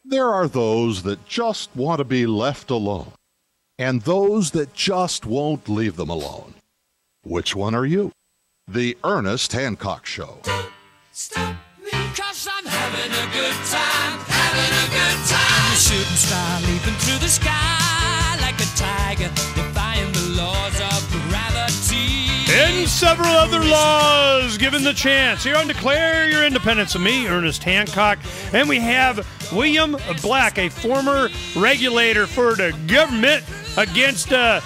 There are those that just want to be left alone, and those that just won't leave them alone. Which one are you? The Ernest Hancock Show. Don't stop me, 'cause I'm having a good time, having a good time. A shooting star leaping through the sky like a tiger, defying the laws of gravity. And several other laws given the chance. Here on Declare Your Independence of me, Ernest Hancock. And we have William Black, a former regulator for the government against the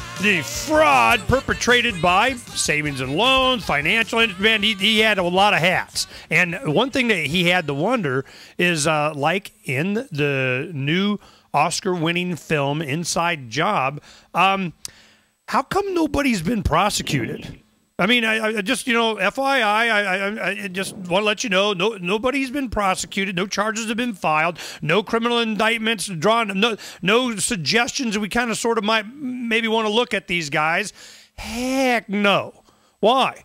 fraud perpetrated by savings and loans, financial instruments. He had a lot of hats. And one thing that he had to wonder is, like in the new Oscar-winning film Inside Job, how come nobody's been prosecuted? I mean, I just, FYI, I just want to let you know, nobody's been prosecuted, no charges have been filed, no criminal indictments drawn, no suggestions that we kind of sort of might maybe want to look at these guys. Heck no. Why?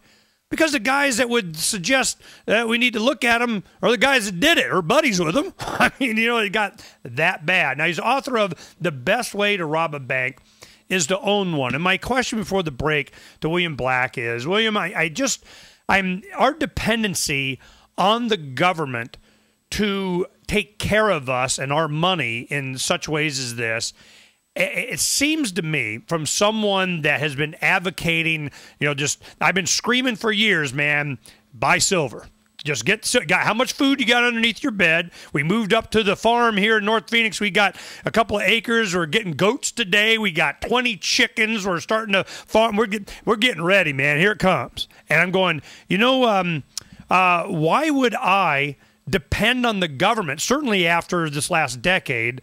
Because the guys that would suggest that we need to look at them are the guys that did it or buddies with them. I mean, it got that bad. Now, he's author of The Best Way to Rob a Bank is to Own One. And my question before the break to William Black is, William, our dependency on the government to take care of us and our money in such ways as this, it seems to me, from someone that has been advocating, I've been screaming for years, man, buy silver. Just got how much food you got underneath your bed. We moved up to the farm here in North Phoenix. We got a couple of acres. We're getting goats today. We got 20 chickens. We're starting to farm. We're getting ready, man. Here it comes. And I'm going, why would I depend on the government, certainly after this last decade,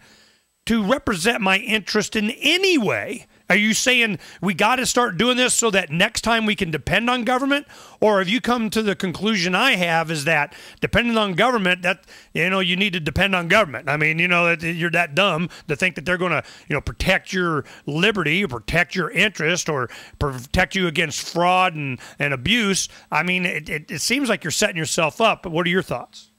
to represent my interest in any way? Are you saying we got to start doing this so that next time we can depend on government? Or have you come to the conclusion I have is that depending on government, that, you need to depend on government? I mean, you're that dumb to think that they're going to, protect your liberty or protect your interest or protect you against fraud and abuse. I mean, it seems like you're setting yourself up. But what are your thoughts?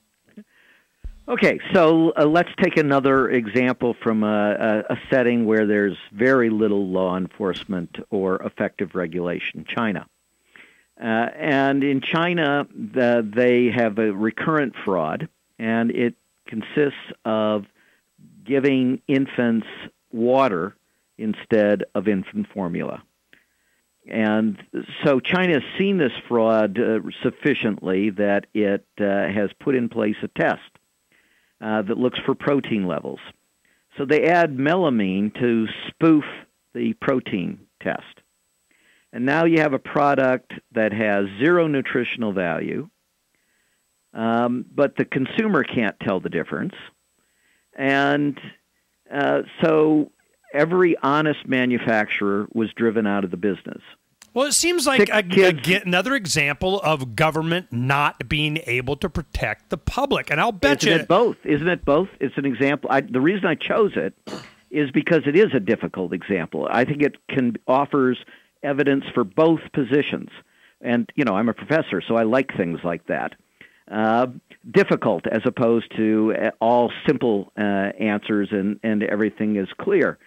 Okay, so let's take another example from a setting where there's very little law enforcement or effective regulation, China. And in China, they have a recurrent fraud, and it consists of giving infants water instead of infant formula. And so China has seen this fraud sufficiently that it has put in place a test that looks for protein levels. So they add melamine to spoof the protein test. And now you have a product that has zero nutritional value, but the consumer can't tell the difference. And so every honest manufacturer was driven out of the business. Well, it seems like another example of government not being able to protect the public. And I'll bet you... Isn't it both? It's an example. The reason I chose it is because it is a difficult example. I think it offers evidence for both positions. And, I'm a professor, so I like things like that. Difficult as opposed to all simple answers and everything is clear.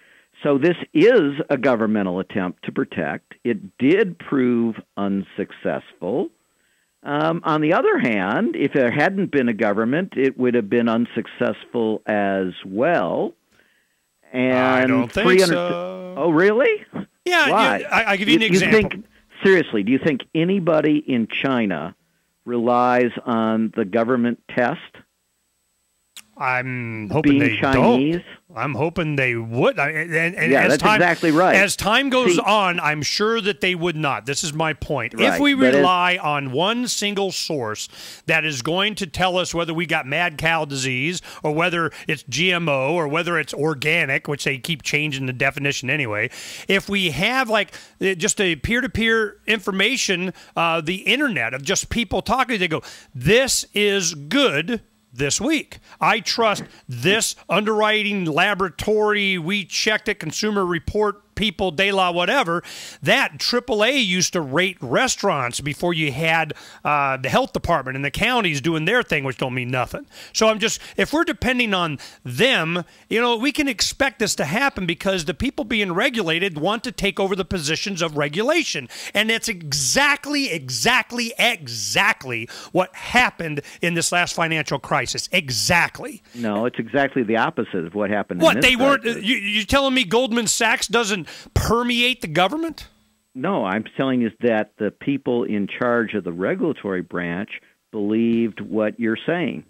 So this is a governmental attempt to protect. It did prove unsuccessful. On the other hand, if there hadn't been a government, it would have been unsuccessful as well. And I don't think so. Oh, really? Yeah, why? I'll give you an example. Seriously, do you think anybody in China relies on the government test? I'm hoping they Chinese? don't. I'm hoping they would. That's exactly right. As time goes on, I'm sure that they would not. This is my point. Right, if we rely on one single source that is going to tell us whether we got mad cow disease or whether it's GMO or whether it's organic, which they keep changing the definition anyway, if we have just a peer-to-peer information, the internet of just people talking, they go, this is good this week. I trust this underwriting laboratory. We checked it, Consumer Report people, de la whatever. That AAA used to rate restaurants before you had the health department and the counties doing their thing, which don't mean nothing. So if we're depending on them, we can expect this to happen because the people being regulated want to take over the positions of regulation. And that's exactly what happened in this last financial crisis. Exactly. No, it's exactly the opposite of what happened. What, in this they weren't? crisis. You telling me Goldman Sachs doesn't permeate the government? No, I'm telling you that the people in charge of the regulatory branch believed what you're saying.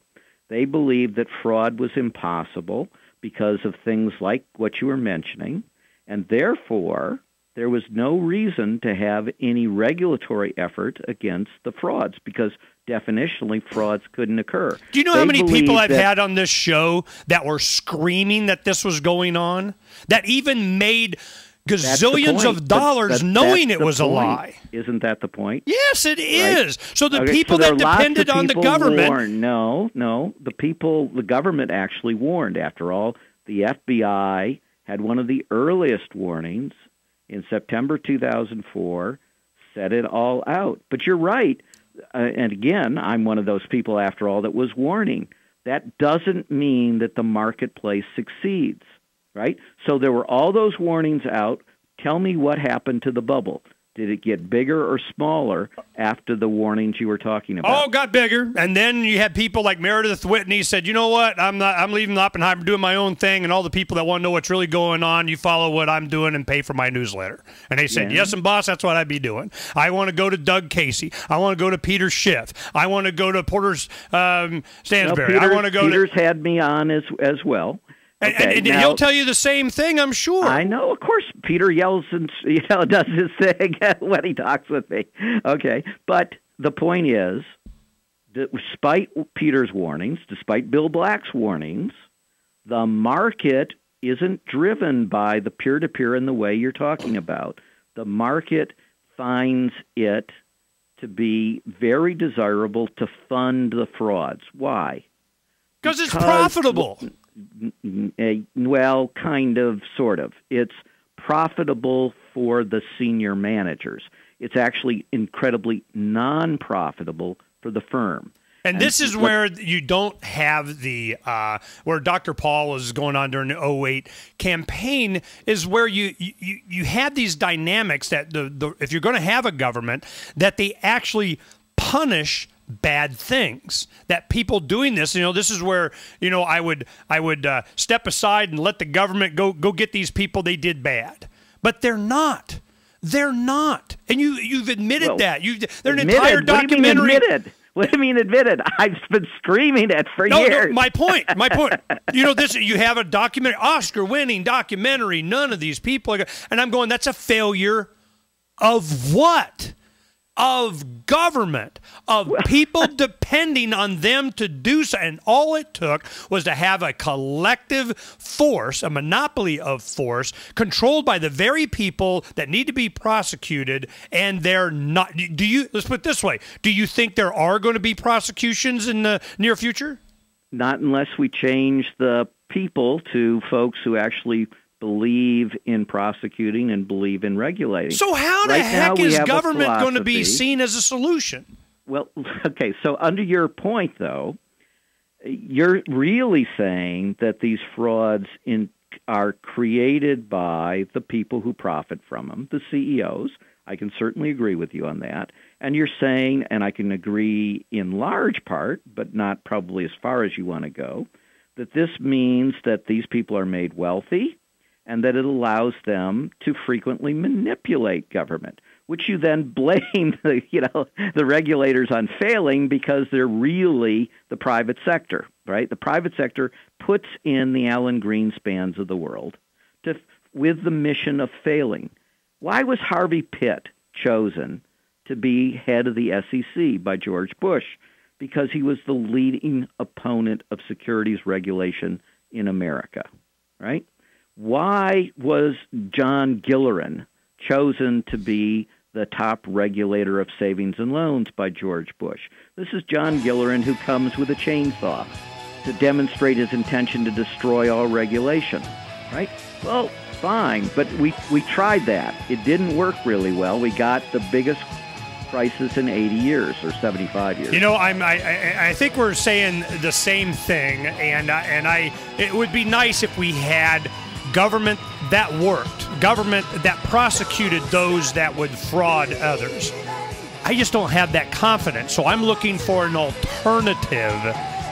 They believed that fraud was impossible because of things like what you were mentioning, and therefore there was no reason to have any regulatory effort against the frauds because definitionally frauds couldn't occur. Do you know how many people I've had on this show that were screaming that this was going on? That even made gazillions of dollars knowing it was a lie. Isn't that the point? Yes, it is. Right? So the people that depended on the government... No. The government actually warned. After all, the FBI had one of the earliest warnings in September 2004, set it all out. But you're right. And again, I'm one of those people, after all, that was warning. That doesn't mean that the marketplace succeeds, right? So there were all those warnings out. Tell me what happened to the bubble. Did it get bigger or smaller after the warnings you were talking about? Oh, it got bigger. And then you had people like Meredith Whitney said, you know what, I'm leaving Oppenheimer, doing my own thing, and all the people that want to know what's really going on, you follow what I'm doing and pay for my newsletter. And they said, yes, and boss, that's what I'd be doing. I want to go to Doug Casey. I want to go to Peter Schiff. I want to go to Porter Stansberry. I want to go Peter's had me on as well. Okay, and he'll tell you the same thing, I'm sure. I know. Of course, Peter yells and does his thing when he talks with me. Okay, but the point is, despite Peter's warnings, despite Bill Black's warnings, the market isn't driven by the peer-to-peer in the way you're talking about. The market finds it to be very desirable to fund the frauds. Why? Because it's profitable. Well, kind of, sort of. It's profitable for the senior managers. It's actually incredibly non-profitable for the firm. And this is where you don't have the where Dr. Paul was going on during the 2008 campaign is where you had these dynamics that if you're going to have a government, that they actually punish bad things, that people doing this, this is where, I would step aside and let the government go get these people, they did bad. But they're not. They're not. And you've admitted that. They're an entire documentary. What do you mean admitted? I've been screaming it for years. No, my point. You have a documentary, Oscar-winning documentary, none of these people and I'm going, that's a failure of what? Of government, of people depending on them to do so. And all it took was to have a collective force, a monopoly of force, controlled by the very people that need to be prosecuted, and they're not. Let's put it this way. Do you think there are going to be prosecutions in the near future? Not unless we change the people to folks who actually believe in prosecuting and believe in regulating. So how the heck is government going to be seen as a solution? Well, okay, so under your point, though, you're really saying that these frauds are created by the people who profit from them, the CEOs. I can certainly agree with you on that. And you're saying, and I can agree in large part, but not probably as far as you want to go, that this means that these people are made wealthy, and that it allows them to frequently manipulate government, which you then blame the regulators on failing because they're really the private sector, right? The private sector puts in the Alan Greenspans of the world with the mission of failing. Why was Harvey Pitt chosen to be head of the SEC by George Bush? Because he was the leading opponent of securities regulation in America, right? Why was John Gilleran chosen to be the top regulator of savings and loans by George Bush? This is John Gilleran, who comes with a chainsaw to demonstrate his intention to destroy all regulation. right? Well, fine, but we tried that. It didn't work really well. We got the biggest crisis in 80 years or 75 years. I think we're saying the same thing, and it would be nice if we had government that worked, government that prosecuted those that would fraud others. I just don't have that confidence, so I'm looking for an alternative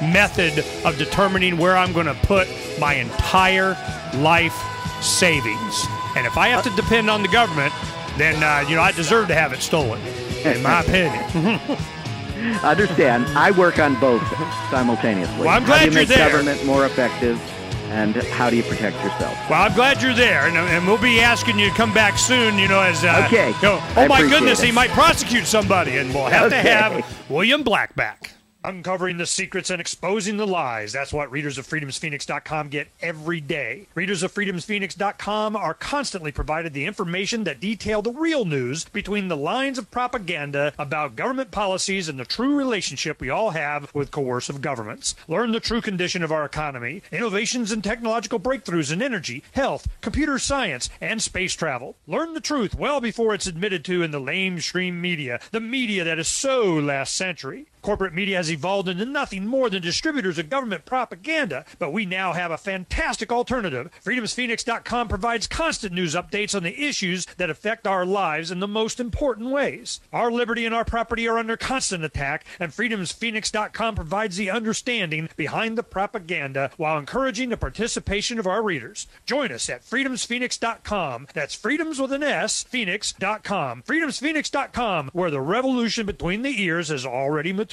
method of determining where I'm going to put my entire life savings. And if I have to depend on the government, then I deserve to have it stolen, in my opinion. Understand, I work on both simultaneously. Well, I'm glad how do you you're make there. Government more effective, and how do you protect yourself? Well, I'm glad you're there, and we'll be asking you to come back soon, as okay. Oh, my goodness, he might prosecute somebody, and we'll have to have William Black back. Uncovering the secrets and exposing the lies. That's what readers of freedomsphoenix.com get every day. Readers of freedomsphoenix.com are constantly provided the information that detail the real news between the lines of propaganda about government policies and the true relationship we all have with coercive governments. Learn the true condition of our economy, innovations and technological breakthroughs in energy, health, computer science, and space travel. Learn the truth well before it's admitted to in the lamestream media, the media that is so last century. Corporate media has evolved into nothing more than distributors of government propaganda, but we now have a fantastic alternative. FreedomsPhoenix.com provides constant news updates on the issues that affect our lives in the most important ways. Our liberty and our property are under constant attack, and FreedomsPhoenix.com provides the understanding behind the propaganda while encouraging the participation of our readers. Join us at FreedomsPhoenix.com. That's freedoms with an S, Phoenix.com. FreedomsPhoenix.com, where the revolution between the ears has already matured.